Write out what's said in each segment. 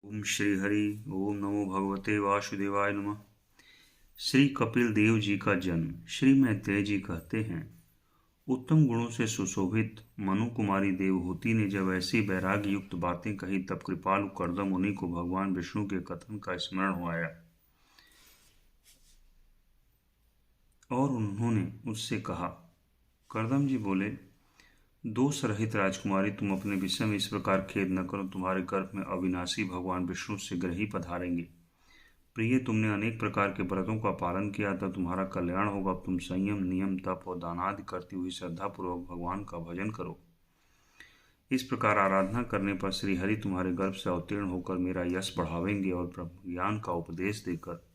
ओम श्री हरि। ओम नमो भगवते वासुदेवाय नमः। श्री कपिल देव जी का जन्म। श्री मैत्रेय जी कहते हैं, उत्तम गुणों से सुशोभित मनु कुमारी देवहूति ने जब ऐसी वैराग्य युक्त बातें कही, तब कृपालु कर्दम मुनि को भगवान विष्णु के कथन का स्मरण हो आया और उन्होंने उससे कहा। कर्दम जी बोले, दोष रहित राजकुमारी, तुम अपने विषय में इस प्रकार खेद न करो। तुम्हारे गर्भ में अविनाशी भगवान विष्णु शीघ्र ही पधारेंगे। प्रिय, तुमने अनेक प्रकार के व्रतों का पालन किया था, तुम्हारा कल्याण होगा। तुम संयम, नियम, तप और दान आदि करती हुई श्रद्धा पूर्वक भगवान का भजन करो। इस प्रकार आराधना करने पर श्री हरि तुम्हारे गर्भ से अवतीर्ण होकर मेरा यश बढ़ावेंगे और ब्रह्म ज्ञान का उपदेश देकर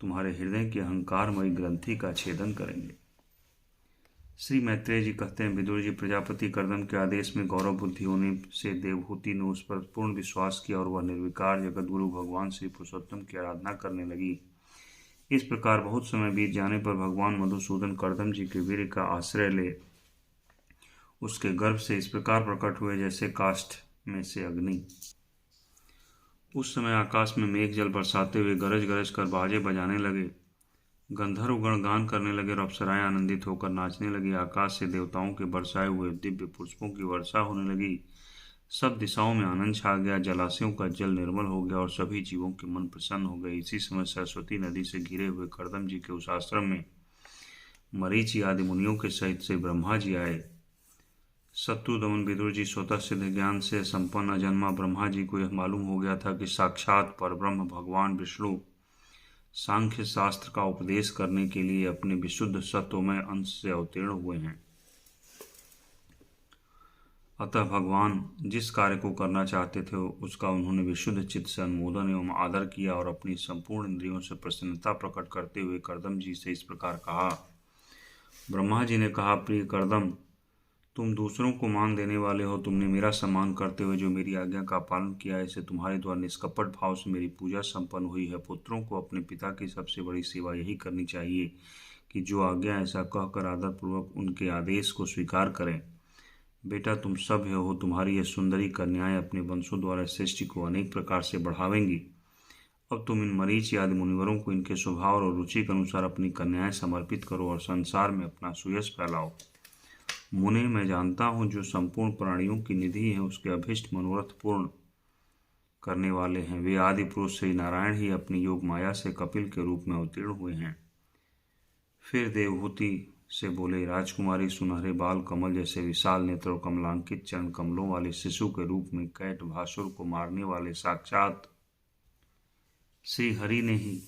तुम्हारे हृदय की अहंकारमयी ग्रंथि का छेदन करेंगे। श्री मैत्रेय जी कहते हैं, विदुर जी, प्रजापति कर्दम के आदेश में गौरव बुद्धि होने से देवहूति ने उस पर पूर्ण विश्वास किया और वह निर्विकार जगत गुरु भगवान श्री पुरुषोत्तम की आराधना करने लगी। इस प्रकार बहुत समय बीत जाने पर भगवान मधुसूदन कर्दम जी के वीर्य का आश्रय ले उसके गर्भ से इस प्रकार प्रकट हुए जैसे काष्ठ में से अग्नि। उस समय आकाश में मेघ जल बरसाते हुए गरज गरज कर बाजे बजाने लगे। गंधर्व गण गान करने लगे और अप्सराएं आनंदित होकर नाचने लगी। आकाश से देवताओं के बरसाए हुए दिव्य पुष्पों की वर्षा होने लगी। सब दिशाओं में आनंद छा गया। जलाशयों का जल निर्मल हो गया और सभी जीवों के मन प्रसन्न हो गए। इसी समय सरस्वती नदी से घिरे हुए कर्दम जी के उस आश्रम में मरीचि आदि मुनियों के सहित से ब्रह्मा जी आए। शत्रु दमन विदुर जी स्वतः सिद्ध ज्ञान से संपन्न अजन्मा ब्रह्मा जी को यह मालूम हो गया था कि साक्षात परब्रह्म भगवान विष्णु सांख्य शास्त्र का उपदेश करने के लिए अपने विशुद्ध सत्वमय अंश से अवतीर्ण हुए हैं। अतः भगवान जिस कार्य को करना चाहते थे उसका उन्होंने विशुद्ध चित्त से अनुमोदन एवं आदर किया और अपनी संपूर्ण इंद्रियों से प्रसन्नता प्रकट करते हुए कर्दम जी से इस प्रकार कहा। ब्रह्मा जी ने कहा, प्रिय कर्दम, तुम दूसरों को मान देने वाले हो। तुमने मेरा सम्मान करते हुए जो मेरी आज्ञा का पालन किया है, इसे तुम्हारे द्वारा निष्कपट भाव से मेरी पूजा संपन्न हुई है। पुत्रों को अपने पिता की सबसे बड़ी सेवा यही करनी चाहिए कि जो आज्ञा ऐसा कहकर आदरपूर्वक उनके आदेश को स्वीकार करें। बेटा, तुम सभ्य हो। तुम्हारी यह सुंदरी कन्याएं अपने वंशों द्वारा सृष्टि को अनेक प्रकार से बढ़ावेंगी। अब तुम इन मरीचि आदि मुनिवरों को इनके स्वभाव और रुचि के अनुसार अपनी कन्याएं समर्पित करो और संसार में अपना सुयश फैलाओ। मुने, मैं जानता हूँ जो संपूर्ण प्राणियों की निधि है, उसके अभीष्ट मनोरथ पूर्ण करने वाले हैं। वे आदि पुरुष श्री नारायण ही अपनी योग माया से कपिल के रूप में अवतीर्ण हुए हैं। फिर देवहूति से बोले, राजकुमारी, सुनहरे बाल कमल जैसे विशाल नेत्र और कमलांकित चरण कमलों वाले शिशु के रूप में कैट भासुर को मारने वाले साक्षात श्री हरि ने ही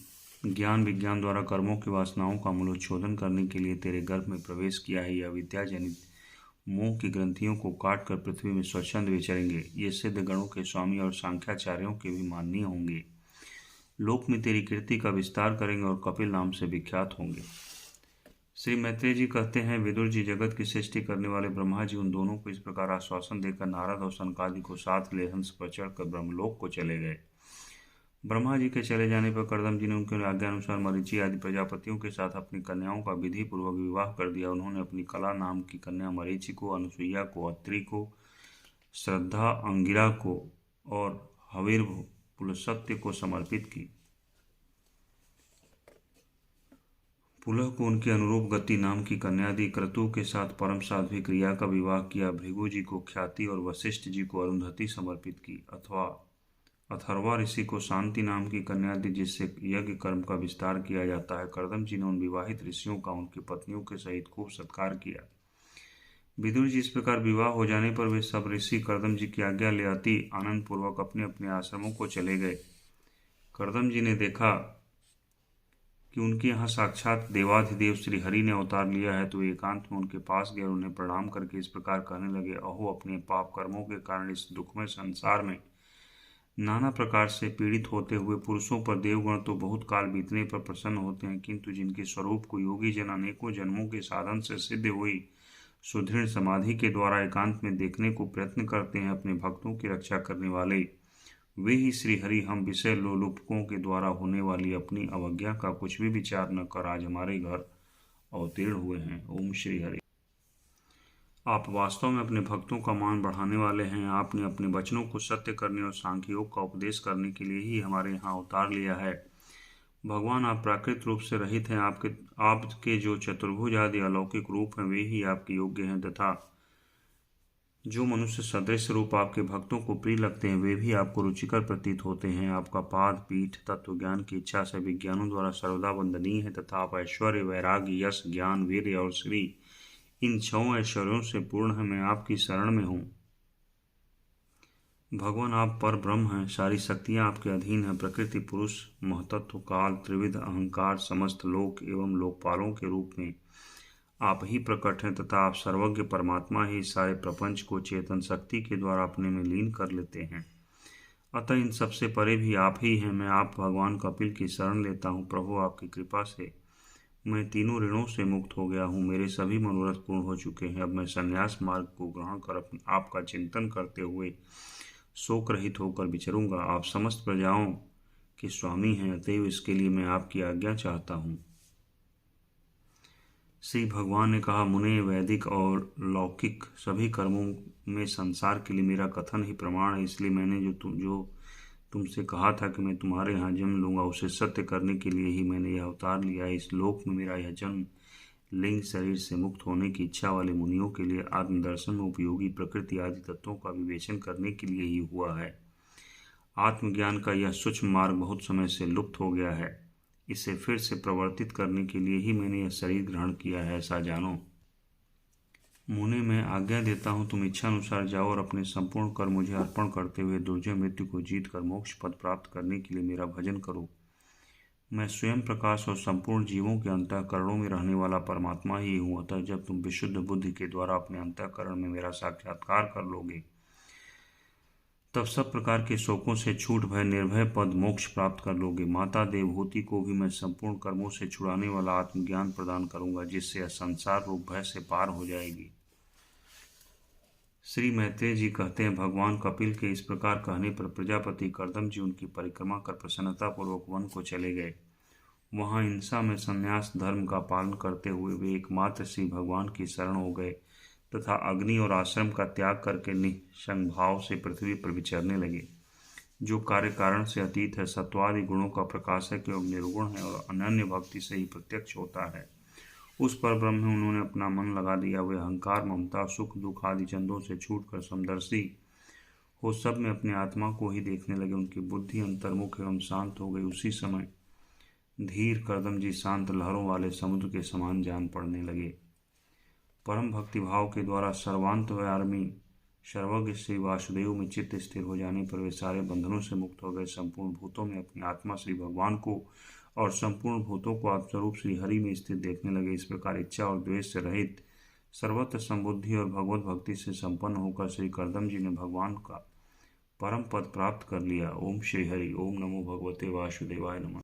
ज्ञान विज्ञान द्वारा कर्मों की वासनाओं का मूलोच्छेदन करने के लिए तेरे गर्भ में प्रवेश किया है। यह विद्या जनित मोह की ग्रंथियों को काट कर पृथ्वी में स्वच्छंद विचरेंगे। ये सिद्ध गणों के स्वामी और सांख्याचार्यों के भी माननीय होंगे। लोक में तेरी कीर्ति का विस्तार करेंगे और कपिल नाम से विख्यात होंगे। श्री मैत्रेय जी कहते हैं, विदुर जी, जगत की सृष्टि करने वाले ब्रह्मा जी उन दोनों को इस प्रकार आश्वासन देकर नारद और सनकादि को साथ ले हंस पर चढ़कर ब्रह्मलोक को चले गए। ब्रह्मा जी के चले जाने पर कर्दम जी ने उनके आज्ञानुसार मरीचि आदि प्रजापतियों के साथ अपनी कन्याओं का विधि पूर्वक विवाह कर दिया। उन्होंने अपनी कला नाम की कन्या मरीचि को, अनुसुईया को, अत्रि को, श्रद्धा अंगिरा को और हविर्भ पुलसत्य को समर्पित की। पुलह को उनके अनुरूप गति नाम की कन्या दी। क्रतु के साथ परम साध्वी क्रिया का विवाह किया। भृगु जी को ख्याति और वशिष्ठ जी को अरुंधति समर्पित की। अथर्वा ऋषि को शांति नाम की कन्या दी, जिससे यज्ञ कर्म का विस्तार किया जाता है। कर्दम जी ने उन विवाहित ऋषियों का उनकी पत्नियों के सहित खूब सत्कार किया। विदुर जी, इस प्रकार विवाह हो जाने पर वे सब ऋषि कर्दम जी की आज्ञा ले अति आनंद पूर्वक अपने अपने आश्रमों को चले गए। कर्दम जी ने देखा कि उनके यहाँ साक्षात देवाधिदेव श्री हरि ने अवतार लिया है, तो एकांत में उनके पास गए और उन्हें प्रणाम करके इस प्रकार कहने लगे, अहो, अपने पाप कर्मों के कारण इस दुखमय संसार में नाना प्रकार से पीड़ित होते हुए पुरुषों पर देवगण तो बहुत काल बीतने पर प्रसन्न होते हैं, किंतु जिनके स्वरूप को योगी जन अनेकों जन्मों के साधन से सिद्ध हुई सुदृढ़ समाधि के द्वारा एकांत में देखने को प्रयत्न करते हैं, अपने भक्तों की रक्षा करने वाले वे ही श्री हरि हम विषय लोलुपकों के द्वारा होने वाली अपनी अवज्ञा का कुछ भी विचार न कर आज हमारे घर अवतीर्ण हुए हैं। ओम श्री हरि। आप वास्तव में अपने भक्तों का मान बढ़ाने वाले हैं। आपने अपने वचनों को सत्य करने और सांख्य योग का उपदेश करने के लिए ही हमारे यहाँ अवतार लिया है। भगवान, आप प्राकृत रूप से रहित हैं। आपके जो चतुर्भुज आदि अलौकिक रूप हैं वे ही आपके योग्य हैं, तथा जो मनुष्य सदृश रूप आपके भक्तों को प्रिय लगते हैं वे भी आपको रुचिकर प्रतीत होते हैं। आपका पाद पीठ तत्व ज्ञान की इच्छा से विज्ञानों द्वारा सर्वदा वंदनीय है, तथा आप ऐश्वर्य, वैराग्य, यश, ज्ञान, वीर्य और श्री, इन 6 ऐश्वर्यों से पूर्ण है। मैं आपकी शरण में हूँ। भगवान, आप पर ब्रह्म हैं। सारी शक्तियाँ आपके अधीन हैं। प्रकृति, पुरुष, महतत्व, काल, त्रिविध अहंकार, समस्त लोक एवं लोकपालों के रूप में आप ही प्रकट हैं, तथा आप सर्वज्ञ परमात्मा ही सारे प्रपंच को चेतन शक्ति के द्वारा अपने में लीन कर लेते हैं। अतः इन सबसे परे भी आप ही हैं। मैं आप भगवान कपिल की शरण लेता हूँ। प्रभु, आपकी कृपा से मैं तीनों ऋणों से मुक्त हो गया हूँ। मेरे सभी मनोरथ पूर्ण हो चुके हैं। अब मैं संन्यास मार्ग को ग्रहण कर आपका चिंतन करते हुए शोक रहित होकर विचरूंगा। आप समस्त प्रजाओं के स्वामी हैं, अतएव इसके लिए मैं आपकी आज्ञा चाहता हूँ। श्री भगवान ने कहा, मुने, वैदिक और लौकिक सभी कर्मों में संसार के लिए मेरा कथन ही प्रमाण है। इसलिए मैंने जो तुमसे कहा था कि मैं तुम्हारे यहाँ जन्म लूंगा, उसे सत्य करने के लिए ही मैंने यह अवतार लिया है। इस लोक में मेरा यह जन्म लिंग शरीर से मुक्त होने की इच्छा वाले मुनियों के लिए आत्मदर्शन में उपयोगी प्रकृति आदि तत्वों का विवेचन करने के लिए ही हुआ है। आत्मज्ञान का यह सूक्ष्म मार्ग बहुत समय से लुप्त हो गया है। इसे फिर से प्रवर्तित करने के लिए ही मैंने यह शरीर ग्रहण किया है, ऐसा जानो। मुने, मैं आज्ञा देता हूँ, तुम इच्छा अनुसार जाओ और अपने संपूर्ण कर्म मुझे अर्पण करते हुए दुर्जय मृत्यु को जीत कर मोक्ष पद प्राप्त करने के लिए मेरा भजन करो। मैं स्वयं प्रकाश और संपूर्ण जीवों के अंतःकरणों में रहने वाला परमात्मा ही हूँ। अतः जब तुम विशुद्ध बुद्धि के द्वारा अपने अंतःकरण में मेरा साक्षात्कार कर लोगे, तब सब प्रकार के शोकों से छूट भय निर्भय पद मोक्ष प्राप्त कर लोगे। माता देवहूति को भी मैं संपूर्ण कर्मों से छुड़ाने वाला आत्मज्ञान प्रदान करूंगा, जिससे यह संसार रूप भय से पार हो जाएगी। श्री मैत्रेय जी कहते हैं, भगवान कपिल के इस प्रकार कहने पर प्रजापति कर्दम जी उनकी परिक्रमा कर प्रसन्नतापूर्वक वन को चले गए। वहां हिंसा में संन्यास धर्म का पालन करते हुए वे एकमात्र श्री भगवान की शरण हो गए, तथा अग्नि और आश्रम का त्याग करके निःसंग भाव से पृथ्वी पर विचरने लगे। जो कार्य कारण से अतीत है, सत्वादि गुणों का प्रकाशक एवं निर्गुण है और अनन्य भक्ति से ही प्रत्यक्ष होता है, उस पर ब्रह्म में उन्होंने अपना मन लगा दिया। वे अहंकार, ममता, सुख दुख आदि चंदों से छूटकर समदर्शी हो सब में अपने आत्मा को ही देखने लगे। उनकी बुद्धि अंतर्मुख एवं शांत हो गई। उसी समय धीर कर्दम जी शांत लहरों वाले समुद्र के समान जान पड़ने लगे। परम भक्ति भाव के द्वारा सर्वांतर्यामी सर्वज्ञ श्री वासुदेव में चित्त स्थिर हो जाने पर वे सारे बंधनों से मुक्त हो गए। संपूर्ण भूतों में अपनी आत्मा श्री भगवान को और संपूर्ण भूतों को आप स्वरूप श्री हरि में स्थित देखने लगे। इस प्रकार इच्छा और द्वेष से रहित सर्वत्र संबुद्धि और भगवत भक्ति से संपन्न होकर श्री कर्दम जी ने भगवान का परम पद प्राप्त कर लिया। ओम श्री हरि। ओम नमो भगवते वासुदेवाय नमः।